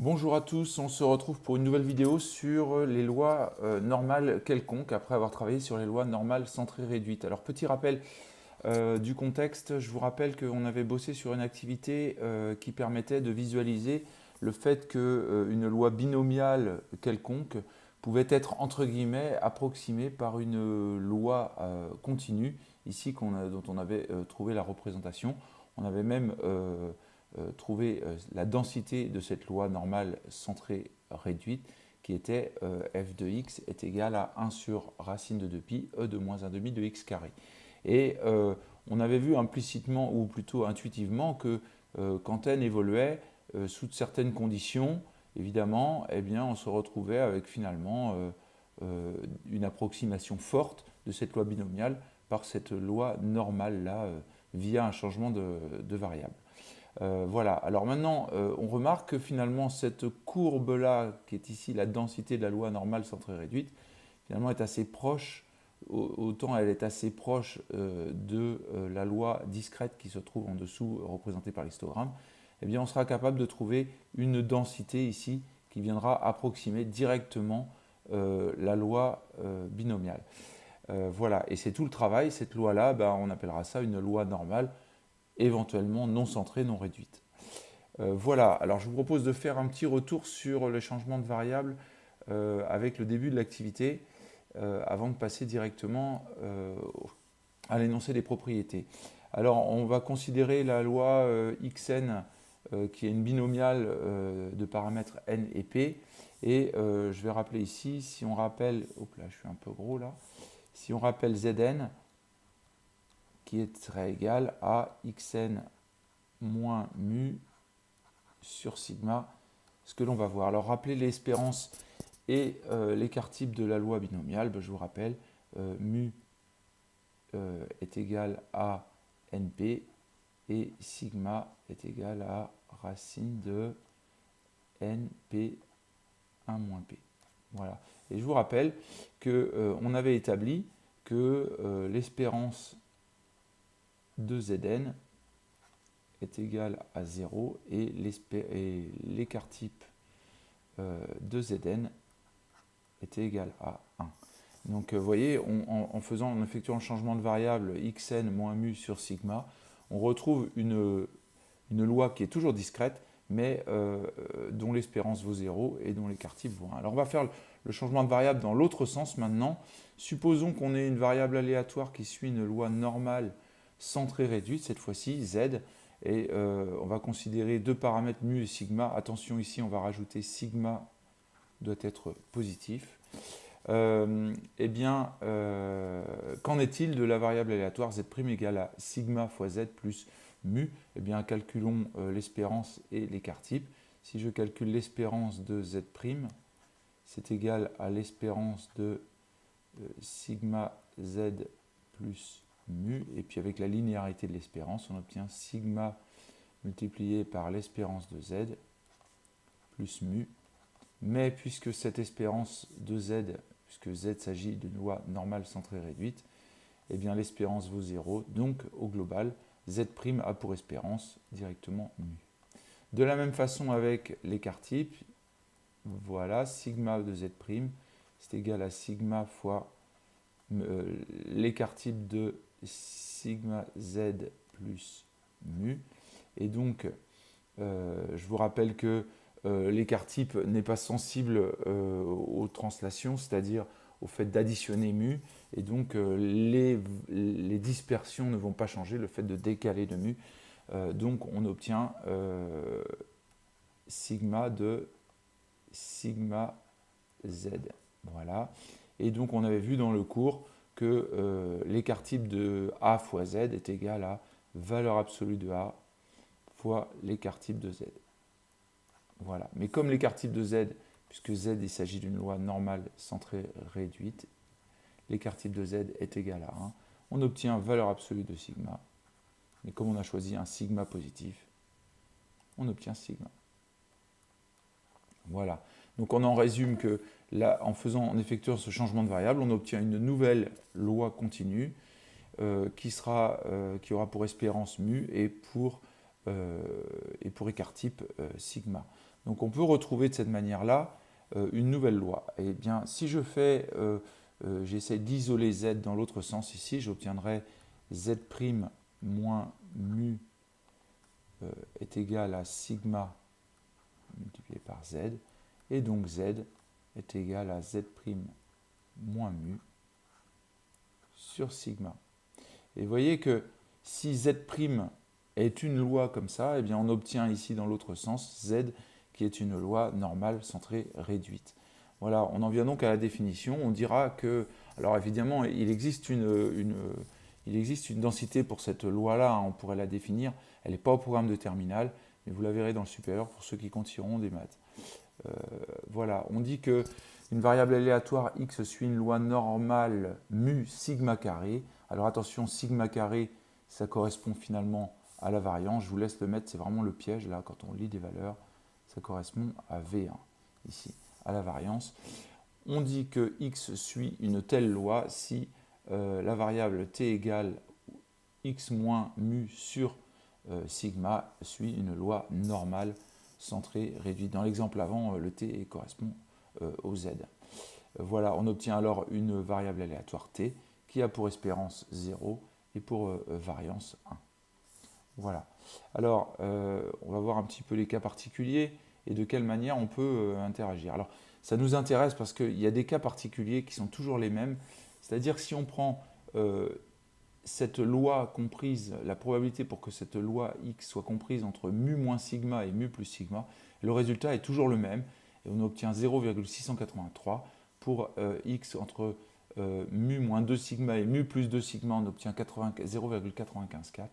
Bonjour à tous, on se retrouve pour une nouvelle vidéo sur les lois normales quelconques, après avoir travaillé sur les lois normales centrées réduites. Alors petit rappel du contexte, je vous rappelle qu'on avait bossé sur une activité qui permettait de visualiser le fait qu'une loi binomiale quelconque pouvait être entre guillemets approximée par une loi continue, ici dont on avait trouvé la représentation. On avait même trouvé la densité de cette loi normale centrée réduite qui était f de x est égal à 1 sur racine de 2pi, e de moins 1 demi de x carré. Et on avait vu implicitement, ou plutôt intuitivement, que quand n évoluait sous certaines conditions, évidemment, eh bien, on se retrouvait avec finalement une approximation forte de cette loi binomiale par cette loi normale-là, via un changement de variable. Voilà, alors maintenant, on remarque que finalement, cette courbe-là, qui est ici la densité de la loi normale centrée réduite, finalement est assez proche, autant elle est assez proche de la loi discrète qui se trouve en dessous, représentée par l'histogramme, eh bien on sera capable de trouver une densité ici qui viendra approximer directement la loi binomiale. Voilà, et c'est tout le travail, cette loi-là, ben, on appellera ça une loi normale, éventuellement non centrée, non réduite. Voilà, alors je vous propose de faire un petit retour sur le changement de variable avec le début de l'activité avant de passer directement à l'énoncé des propriétés. Alors on va considérer la loi xn qui est une binomiale de paramètres n et p, et je vais rappeler ici, si on rappelle, hop là je suis un peu gros là, si on rappelle Zn qui serait égal à xn moins mu sur sigma, ce que l'on va voir. Alors rappelez l'espérance et l'écart type de la loi binomiale, ben, je vous rappelle, mu est égal à np et sigma est égal à racine de np1 moins p. Voilà. Et je vous rappelle qu'on avait établi que l'espérance de Zn est égal à 0 et l'écart type de Zn était égal à 1. Donc vous voyez, en effectuant le changement de variable xn moins mu sur sigma, on retrouve une loi qui est toujours discrète, mais dont l'espérance vaut 0 et dont l'écart type vaut 1. Alors on va faire le changement de variable dans l'autre sens maintenant. Supposons qu'on ait une variable aléatoire qui suit une loi normale centrée réduite, cette fois-ci z, et on va considérer deux paramètres mu et sigma. Attention ici, on va rajouter sigma doit être positif. Eh bien, qu'en est-il de la variable aléatoire z' égale à sigma fois z plus mu? Eh bien, calculons l'espérance et l'écart type. Si je calcule l'espérance de z', c'est égal à l'espérance de sigma z plus mu, et puis avec la linéarité de l'espérance, on obtient sigma multiplié par l'espérance de z plus mu. Mais puisque cette espérance de z, puisque z s'agit d'une loi normale centrée réduite, eh bien l'espérance vaut 0, donc au global, z' a pour espérance directement mu. De la même façon avec l'écart type, voilà, sigma de z', c'est égal à sigma fois l'écart type de sigma z plus mu. Et donc, je vous rappelle que l'écart type n'est pas sensible aux translations, c'est-à-dire au fait d'additionner mu, et donc les dispersions ne vont pas changer, le fait de décaler de mu. Donc on obtient sigma de sigma z. Voilà. Et donc on avait vu dans le cours que l'écart type de A fois Z est égal à valeur absolue de A fois l'écart type de Z. Voilà. Mais comme l'écart type de Z, puisque Z il s'agit d'une loi normale centrée réduite, l'écart type de Z est égal à 1, on obtient valeur absolue de sigma. Mais comme on a choisi un sigma positif, on obtient sigma. Voilà. Donc on en résume que là, en effectuant ce changement de variable, on obtient une nouvelle loi continue qui aura pour espérance mu et pour et pour écart type sigma. Donc on peut retrouver de cette manière-là une nouvelle loi. Et bien si je fais, j'essaie d'isoler z dans l'autre sens ici, j'obtiendrai z' moins mu est égal à sigma multiplié par z, et donc z est égal à z' moins mu sur sigma. Et vous voyez que si z' est une loi comme ça, eh bien on obtient ici dans l'autre sens z qui est une loi normale centrée réduite. Voilà, on en vient donc à la définition. On dira que, alors évidemment, il existe une densité pour cette loi-là, hein, on pourrait la définir. Elle n'est pas au programme de terminale, mais vous la verrez dans le supérieur pour ceux qui continueront des maths. Voilà, on dit que une variable aléatoire x suit une loi normale mu sigma carré. Alors attention, sigma carré, ça correspond finalement à la variance. Je vous laisse le mettre, c'est vraiment le piège là, quand on lit des valeurs, ça correspond à V1, ici, à la variance. On dit que x suit une telle loi si la variable t égale x moins mu sur sigma suit une loi normale centrée réduite. Dans l'exemple avant, le t correspond au z. Voilà, on obtient alors une variable aléatoire t qui a pour espérance 0 et pour variance 1. Voilà. Alors, on va voir un petit peu les cas particuliers et de quelle manière on peut interagir. Alors, ça nous intéresse parce qu'il y a des cas particuliers qui sont toujours les mêmes. C'est-à-dire que si on prend cette loi comprise, la probabilité pour que cette loi x soit comprise entre mu moins sigma et mu plus sigma, le résultat est toujours le même. Et on obtient 0,683. Pour x entre mu moins 2 sigma et mu plus 2 sigma, on obtient 0,954.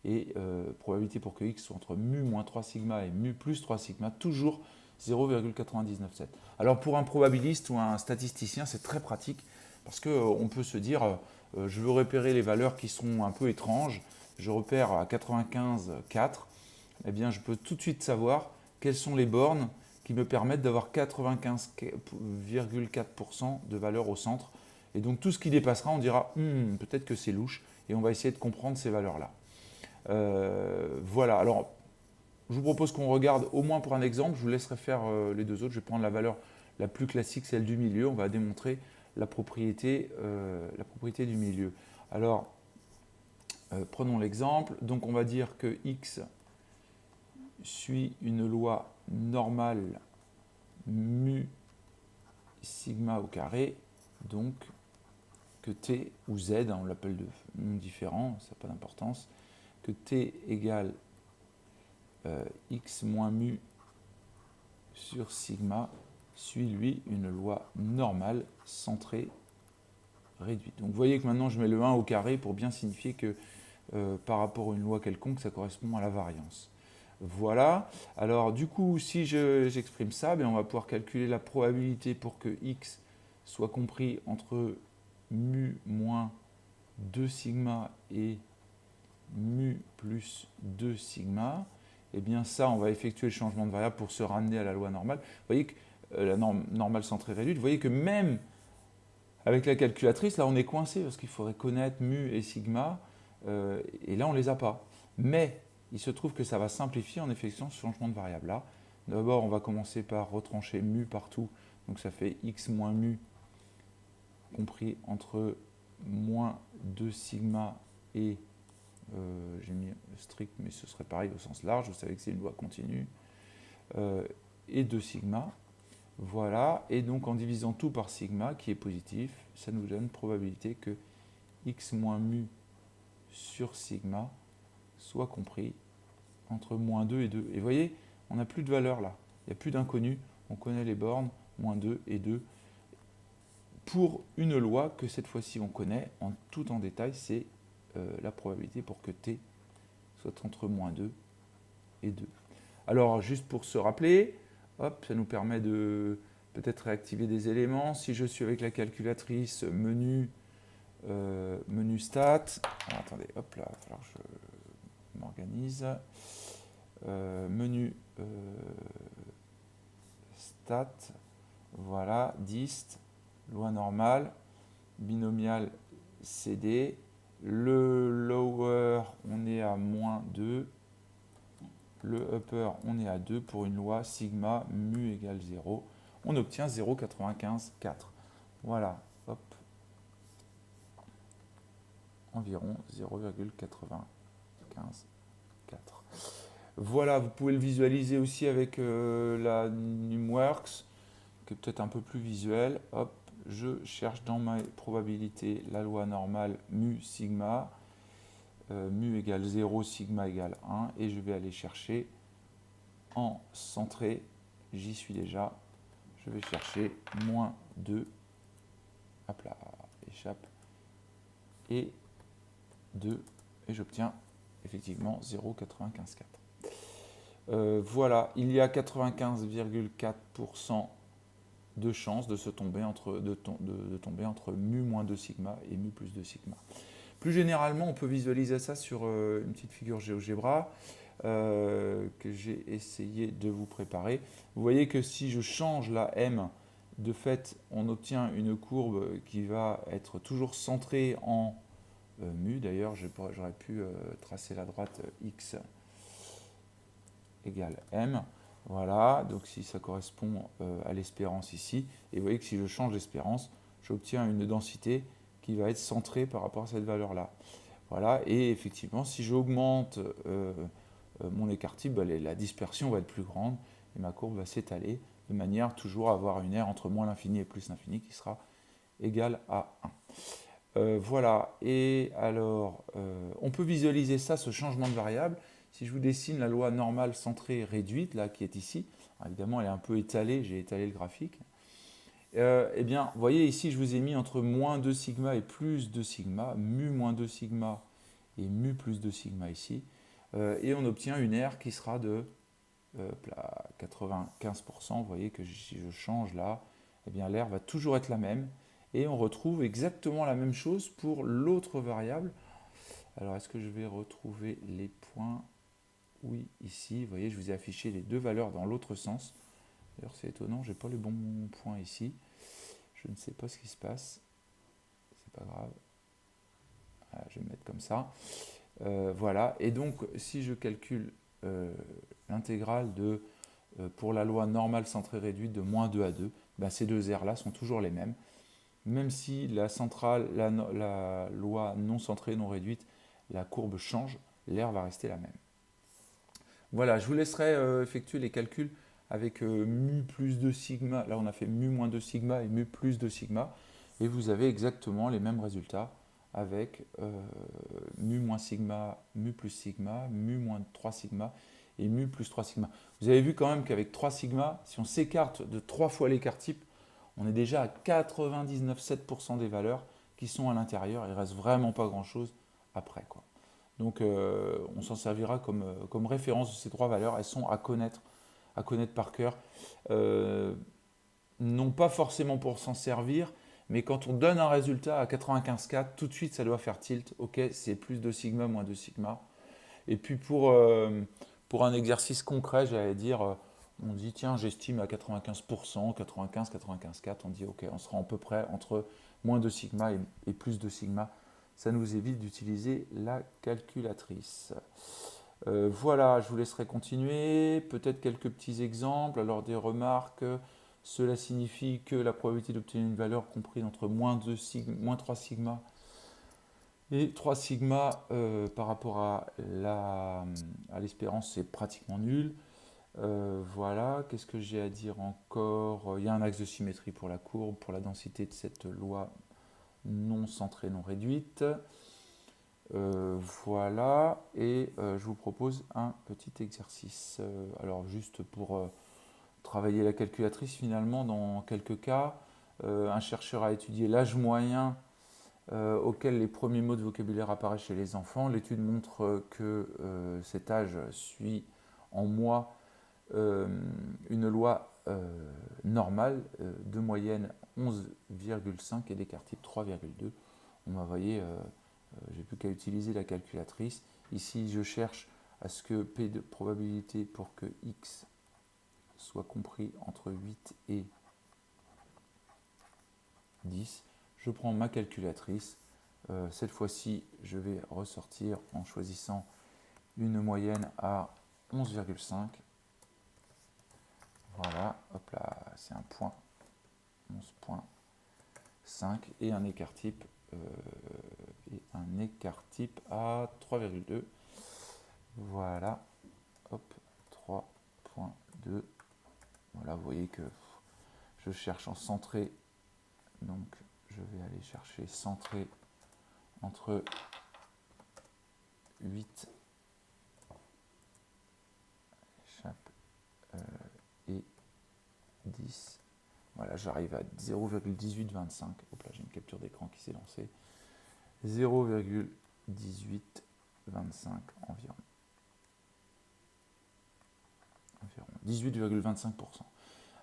Et probabilité pour que x soit entre mu moins 3 sigma et mu plus 3 sigma, toujours 0,997. Alors pour un probabiliste ou un statisticien, c'est très pratique parce qu'on peut se dire, je veux repérer les valeurs qui sont un peu étranges, je repère à 95,4, eh bien je peux tout de suite savoir quelles sont les bornes qui me permettent d'avoir 95,4% de valeur au centre. Et donc tout ce qui dépassera, on dira, peut-être que c'est louche, et on va essayer de comprendre ces valeurs-là. Voilà, alors je vous propose qu'on regarde au moins pour un exemple, je vous laisserai faire les deux autres, je vais prendre la valeur la plus classique, celle du milieu, on va démontrer la propriété du milieu. Alors, prenons l'exemple, donc on va dire que x suit une loi normale mu sigma au carré, donc que t ou z, on l'appelle de noms différents, ça n'a pas d'importance, que t égale x moins mu sur sigma suit lui une loi normale centrée réduite. Donc vous voyez que maintenant je mets le 1 au carré pour bien signifier que par rapport à une loi quelconque, ça correspond à la variance. Voilà, alors du coup si j'exprime ça, on va pouvoir calculer la probabilité pour que x soit compris entre mu moins 2 sigma et mu plus 2 sigma. Et bien ça, on va effectuer le changement de variable pour se ramener à la loi normale. Vous voyez que la normale centrée réduite, vous voyez que même avec la calculatrice, là on est coincé parce qu'il faudrait connaître mu et sigma, et là on ne les a pas. Mais il se trouve que ça va simplifier en effectuant ce changement de variable là. D'abord on va commencer par retrancher mu partout, donc ça fait x moins mu compris entre moins 2 sigma et j'ai mis strict, mais ce serait pareil au sens large, vous savez que c'est une loi continue, et 2 sigma. Voilà, et donc en divisant tout par sigma, qui est positif, ça nous donne probabilité que x moins mu sur sigma soit compris entre moins 2 et 2. Et vous voyez, on n'a plus de valeur là, il n'y a plus d'inconnu, on connaît les bornes, moins 2 et 2, pour une loi que cette fois-ci on connaît tout en détail, c'est la probabilité pour que t soit entre moins 2 et 2. Alors, juste pour se rappeler, hop, ça nous permet de peut-être réactiver des éléments. Si je suis avec la calculatrice, menu stat, alors, attendez, hop là, il va falloir que je m'organise. Menu stat, voilà, dist, loi normale, binomial CD. Le lower, on est à moins 2. le upper, on est à 2 pour une loi sigma mu égale 0. On obtient 0,95,4. Voilà, hop, environ 0,95,4. Voilà, vous pouvez le visualiser aussi avec la Numworks, qui est peut-être un peu plus visuel. Hop, je cherche dans ma probabilité la loi normale mu sigma, mu égale 0, sigma égale 1, et je vais aller chercher en centré, j'y suis déjà, je vais chercher moins 2, hop là, échappe, et 2, et j'obtiens effectivement 0,95,4. Voilà, il y a 95,4% de chances de tomber entre mu moins 2 sigma et mu plus 2 sigma. Plus généralement, on peut visualiser ça sur une petite figure GeoGebra que j'ai essayé de vous préparer. Vous voyez que si je change la M, de fait, on obtient une courbe qui va être toujours centrée en mu. D'ailleurs, j'aurais pu tracer la droite x égale m. Voilà, donc si ça correspond à l'espérance ici, et vous voyez que si je change l'espérance, j'obtiens une densité qui va être centrée par rapport à cette valeur-là. Voilà, et effectivement, si j'augmente mon écart type, la dispersion va être plus grande, et ma courbe va s'étaler, de manière toujours à avoir une aire entre moins l'infini et plus l'infini qui sera égale à 1. Voilà, et alors, on peut visualiser ça, ce changement de variable. Si je vous dessine la loi normale centrée réduite, là, qui est ici, alors évidemment elle est un peu étalée, j'ai étalé le graphique, eh bien, vous voyez ici, je vous ai mis entre moins 2 sigma et plus 2 sigma, mu moins 2 sigma et mu plus 2 sigma ici, et on obtient une aire qui sera de 95%. Vous voyez que si je change là, eh bien l'aire va toujours être la même, et on retrouve exactement la même chose pour l'autre variable. Alors, est-ce que je vais retrouver les points? Oui, ici, vous voyez, je vous ai affiché les deux valeurs dans l'autre sens. D'ailleurs, c'est étonnant, je n'ai pas le bon point ici. Je ne sais pas ce qui se passe. C'est pas grave. Voilà, je vais me mettre comme ça. Voilà, et donc, si je calcule l'intégrale de, pour la loi normale centrée réduite de moins 2 à 2, ben, ces deux aires-là sont toujours les mêmes. Même si la loi non centrée, non réduite, la courbe change, l'aire va rester la même. Voilà, je vous laisserai effectuer les calculs avec mu plus 2 sigma. Là, on a fait mu moins 2 sigma et mu plus 2 sigma. Et vous avez exactement les mêmes résultats avec mu moins sigma, mu plus sigma, mu moins 3 sigma et mu plus 3 sigma. Vous avez vu quand même qu'avec 3 sigma, si on s'écarte de 3 fois l'écart type, on est déjà à 99,7% des valeurs qui sont à l'intérieur. Il ne reste vraiment pas grand-chose après, quoi. Donc on s'en servira comme référence de ces trois valeurs. Elles sont à connaître par cœur. Non pas forcément pour s'en servir, mais quand on donne un résultat à 95,4, tout de suite ça doit faire tilt. Ok, c'est plus de sigma, moins de sigma. Et puis pour un exercice concret, j'allais dire, on dit tiens, j'estime à 95%, 95, 95,4, on dit ok, on sera à peu près entre moins de sigma et plus de sigma. Ça nous évite d'utiliser la calculatrice. Voilà, je vous laisserai continuer. Peut-être quelques petits exemples. Alors des remarques. Cela signifie que la probabilité d'obtenir une valeur comprise entre moins 3 sigma et 3 sigma par rapport à l'espérance, c'est pratiquement nul. Voilà, qu'est-ce que j'ai à dire encore? Il y a un axe de symétrie pour la courbe, pour la densité de cette loi non centrée, non réduite. Voilà, et je vous propose un petit exercice. Alors juste pour travailler la calculatrice, finalement, dans quelques cas, un chercheur a étudié l'âge moyen auquel les premiers mots de vocabulaire apparaissent chez les enfants. L'étude montre que cet âge suit en mois une loi normale de moyenne 11,5 et d'écart type 3,2. On va voyez, j'ai plus qu'à utiliser la calculatrice. Ici, je cherche à ce que P de probabilité pour que X soit compris entre 8 et 10. Je prends ma calculatrice. Cette fois-ci, je vais ressortir en choisissant une moyenne à 11,5. Voilà, hop là, c'est un point, 11,5 et un écart type à 3,2. Voilà, hop, 3,2. Voilà, vous voyez que je cherche en centré, donc je vais aller chercher centré entre 8 échappe et 10. Voilà, j'arrive à 0,1825. Hop là, j'ai une capture d'écran qui s'est lancée. 0,1825 environ. 18,25%.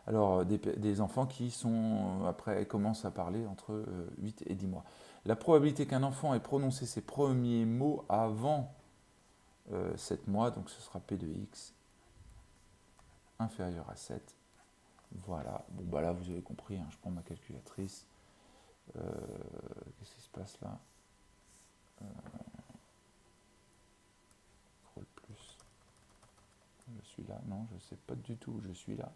Alors, des enfants qui sont, après, commencent à parler entre 8 et 10 mois. La probabilité qu'un enfant ait prononcé ses premiers mots avant 7 mois, donc ce sera P de X inférieur à 7. Voilà, bon bah là vous avez compris, hein, je prends ma calculatrice. Qu'est-ce qui se passe là? Scroll plus. Je suis là, non, je sais pas du tout où je suis là.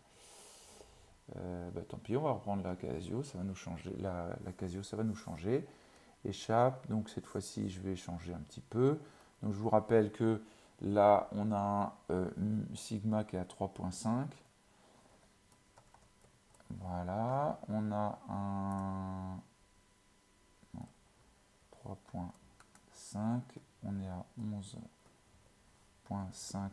Bah, tant pis, on va reprendre la Casio, ça va nous changer. La Casio, ça va nous changer. Échappe, donc cette fois-ci, je vais changer un petit peu. Donc je vous rappelle que là, on a un sigma qui est à 3,5. Voilà, on a un 3,5, on est à 11,5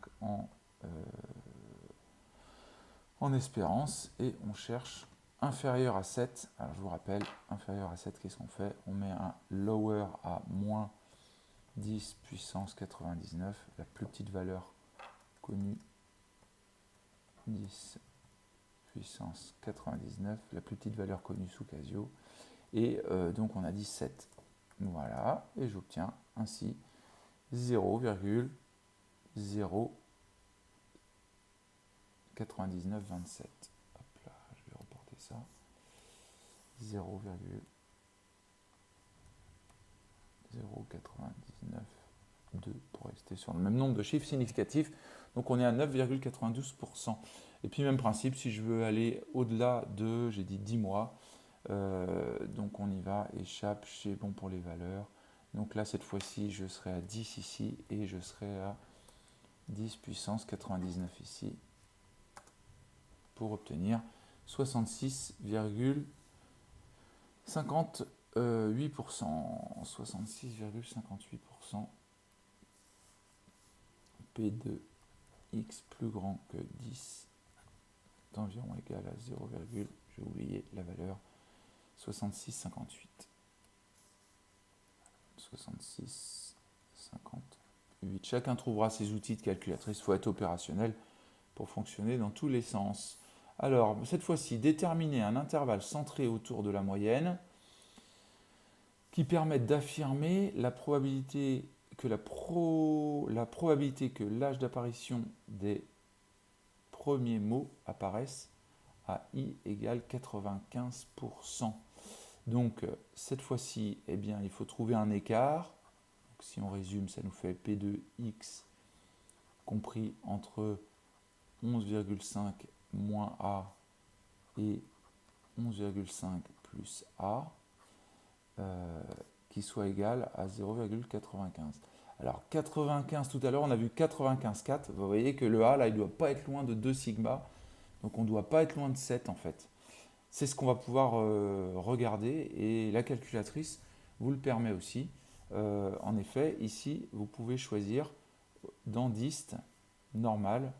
en espérance et on cherche inférieur à 7. Alors je vous rappelle, inférieur à 7, qu'est-ce qu'on fait? On met un lower à moins 10 puissance 99, la plus petite valeur connue, 10 puissance 99, la plus petite valeur connue sous Casio, et donc on a dit 7. Voilà, et j'obtiens ainsi 0,09927. Hop là, je vais reporter ça. 0,0992 pour rester sur le même nombre de chiffres significatifs. Donc on est à 9,92%. Et puis même principe, si je veux aller au-delà de, j'ai dit 10 mois, donc on y va, échappe, c'est bon pour les valeurs. Donc là, cette fois-ci, je serai à 10 ici et je serai à 10 puissance 99 ici pour obtenir 66,58%. 66,58%. P de X plus grand que 10 est environ égal à 0, j'ai oublié la valeur, 66,58. 66,58. Chacun trouvera ses outils de calculatrice, il faut être opérationnel pour fonctionner dans tous les sens. Alors, cette fois-ci, déterminer un intervalle centré autour de la moyenne qui permette d'affirmer la probabilité que l'âge d'apparition des premiers mots apparaissent à i égale 95%. Donc, cette fois-ci, eh bien, il faut trouver un écart. Donc, si on résume, ça nous fait P de X compris entre 11,5 moins A et 11,5 plus A, qui soit égal à 0,95. Alors 95, tout à l'heure on a vu 95,4, vous voyez que le A là il ne doit pas être loin de 2 sigma, donc on ne doit pas être loin de 7 en fait. C'est ce qu'on va pouvoir regarder et la calculatrice vous le permet aussi. En effet, ici vous pouvez choisir dans dist, normal,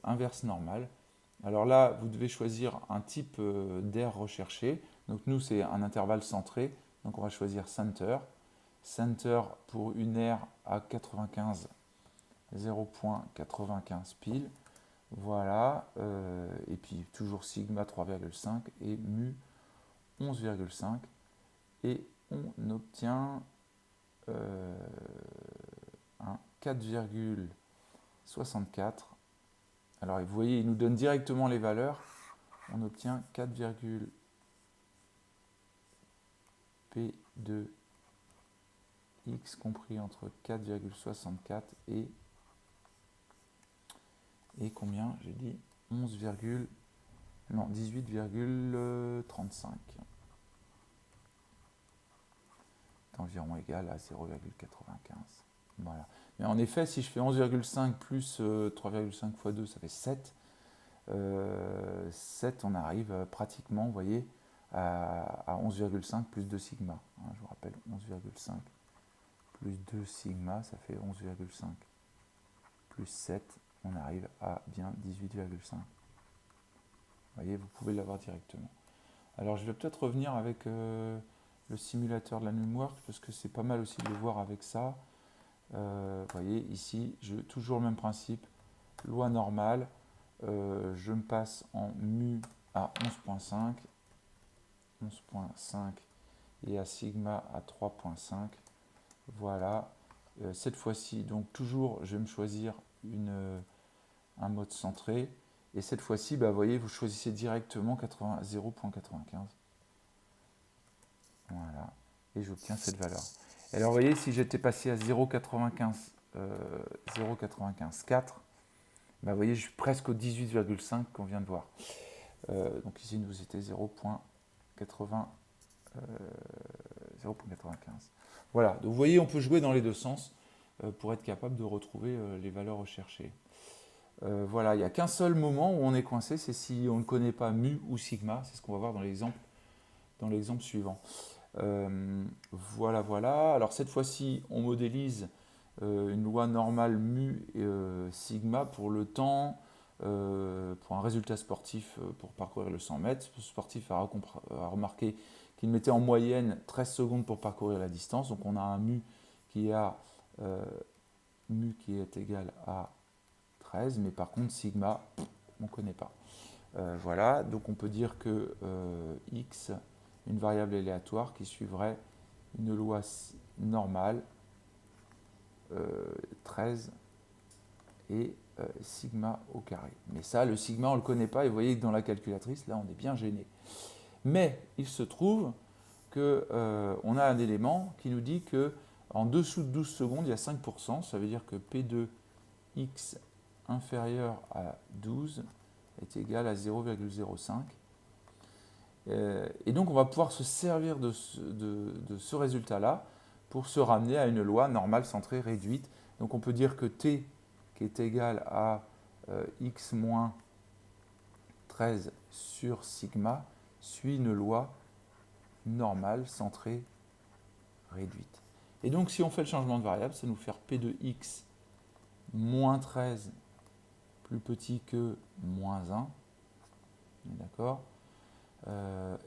inverse normal. Alors là, vous devez choisir un type d'aire recherché. Donc nous, c'est un intervalle centré. Donc on va choisir center. Center pour une aire à 95, 0,95 pile. Voilà. Et puis toujours sigma 3,5 et mu 11,5. Et on obtient un 4,64. Alors vous voyez, il nous donne directement les valeurs. On obtient 4, P de X compris entre 4,64 et et combien j'ai dit 11, non 18,35 est environ égal à 0,95. Voilà. Mais en effet, si je fais 11,5 plus 3,5 fois 2, ça fait 7. 7, on arrive pratiquement, vous voyez, à 11,5 plus 2 sigma. Je vous rappelle, 11,5 plus 2 sigma, ça fait 11,5 plus 7, on arrive à bien 18,5. Vous voyez, vous pouvez l'avoir directement. Alors, je vais peut-être revenir avec le simulateur de la Numwork, parce que c'est pas mal aussi de le voir avec ça. Vous voyez, ici, toujours le même principe, loi normale, je me passe en mu à 11,5, 11,5 et à sigma à 3,5. Voilà, cette fois-ci, donc toujours, je vais me choisir un mode centré. Et cette fois-ci, bah, vous voyez, vous choisissez directement 0,95. Voilà, et j'obtiens cette valeur. Et alors, vous voyez, si j'étais passé à 0,95,4, bah, vous voyez, je suis presque au 18,5 qu'on vient de voir. Donc ici, nous était 0,95. Voilà, donc vous voyez, on peut jouer dans les deux sens pour être capable de retrouver les valeurs recherchées. Voilà, il n'y a qu'un seul moment où on est coincé, c'est si on ne connaît pas mu ou sigma, c'est ce qu'on va voir dans l'exemple suivant. Voilà, voilà. Alors cette fois-ci, on modélise une loi normale mu et sigma pour le temps, pour un résultat sportif pour parcourir le 100 mètres. Le sportif a remarqué qu'il mettait en moyenne 13 secondes pour parcourir la distance. Donc on a un mu qui est égal à 13, mais par contre sigma, on ne connaît pas. Voilà, donc on peut dire que x, une variable aléatoire qui suivrait une loi normale, 13 et sigma au carré. Mais ça, le sigma, on ne le connaît pas, et vous voyez que dans la calculatrice, là, on est bien gêné. Mais il se trouve qu'on a un élément qui nous dit que en dessous de 12 secondes, il y a 5%, ça veut dire que P2x inférieur à 12 est égal à 0,05. Et donc on va pouvoir se servir de ce résultat-là pour se ramener à une loi normale centrée réduite. Donc on peut dire que t qui est égal à x moins 13 sur sigma suit une loi normale centrée réduite. Et donc si on fait le changement de variable, ça nous fait p de x moins 13 plus petit que moins 1, d'accord,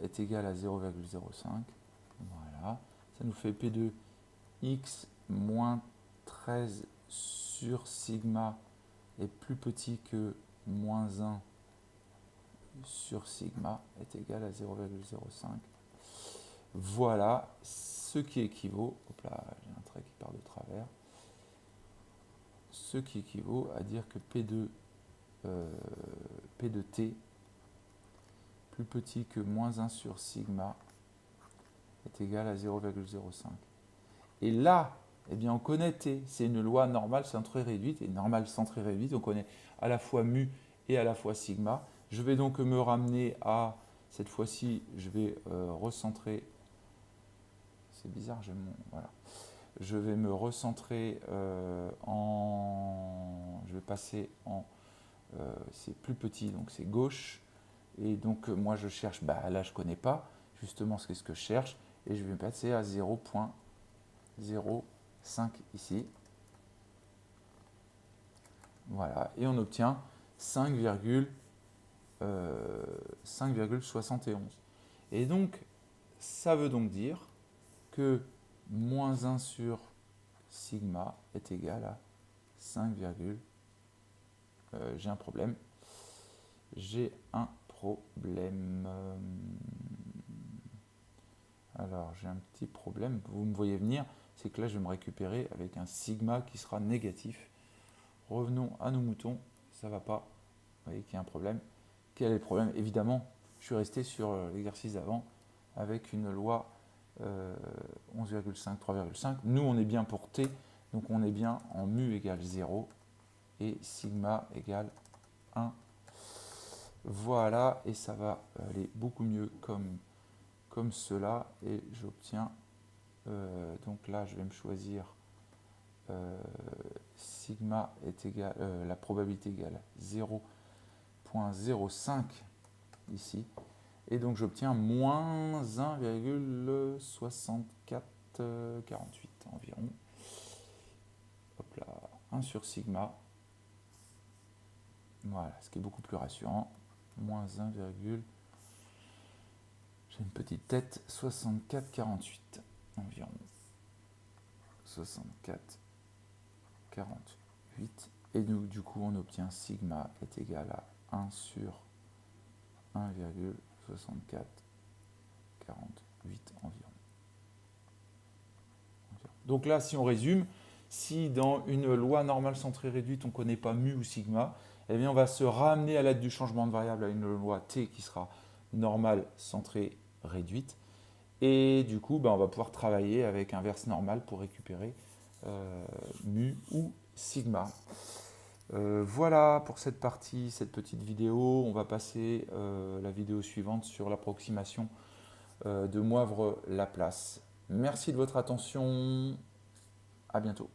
est égal à 0,05. Voilà. Ça nous fait P de x moins 13 sur sigma est plus petit que moins 1 sur sigma est égal à 0,05. Voilà ce qui équivaut, hop là, j'ai un trait qui part de travers, ce qui équivaut à dire que P de t plus petit que moins 1 sur sigma est égal à 0,05. Et là, eh bien, on connaît t, c'est une loi normale centrée réduite, et normale centrée réduite, on connaît à la fois mu et à la fois sigma. Je vais donc me ramener à, cette fois-ci, je vais recentrer, c'est bizarre, voilà. Je vais me recentrer je vais passer en, c'est plus petit, donc c'est gauche, et donc moi je cherche, là je ne connais pas justement ce que je cherche, et je vais passer à 0,05 ici. Voilà, et on obtient 5,71. Et donc, ça veut donc dire que moins 1 sur sigma est égal à 5, j'ai un problème. Alors, j'ai un petit problème, vous me voyez venir, c'est que là, je vais me récupérer avec un sigma qui sera négatif. Revenons à nos moutons, ça ne va pas, vous voyez qu'il y a un problème. Quel est le problème? Évidemment, je suis resté sur l'exercice d'avant avec une loi 11,5, 3,5. Nous, on est bien pour t, donc on est bien en mu égale 0 et sigma égale 1. Voilà, et ça va aller beaucoup mieux comme cela, et j'obtiens, donc là je vais me choisir sigma est égal, la probabilité égale 0,05 ici, et donc j'obtiens moins 1,6448 environ. Hop là, 1 sur sigma. Voilà, ce qui est beaucoup plus rassurant. Moins 1, j'ai une petite tête, 64,48 environ. 64,48. Et nous, du coup, on obtient sigma est égal à 1 sur 1,6448 environ. Donc là, si on résume, si dans une loi normale centrée réduite, on ne connaît pas mu ou sigma, eh bien on va se ramener à l'aide du changement de variable à une loi t qui sera normale centrée réduite. Et du coup, on va pouvoir travailler avec inverse normale pour récupérer mu ou sigma. Voilà pour cette partie, cette petite vidéo. On va passer la vidéo suivante sur l'approximation de Moivre-Laplace. Merci de votre attention. À bientôt.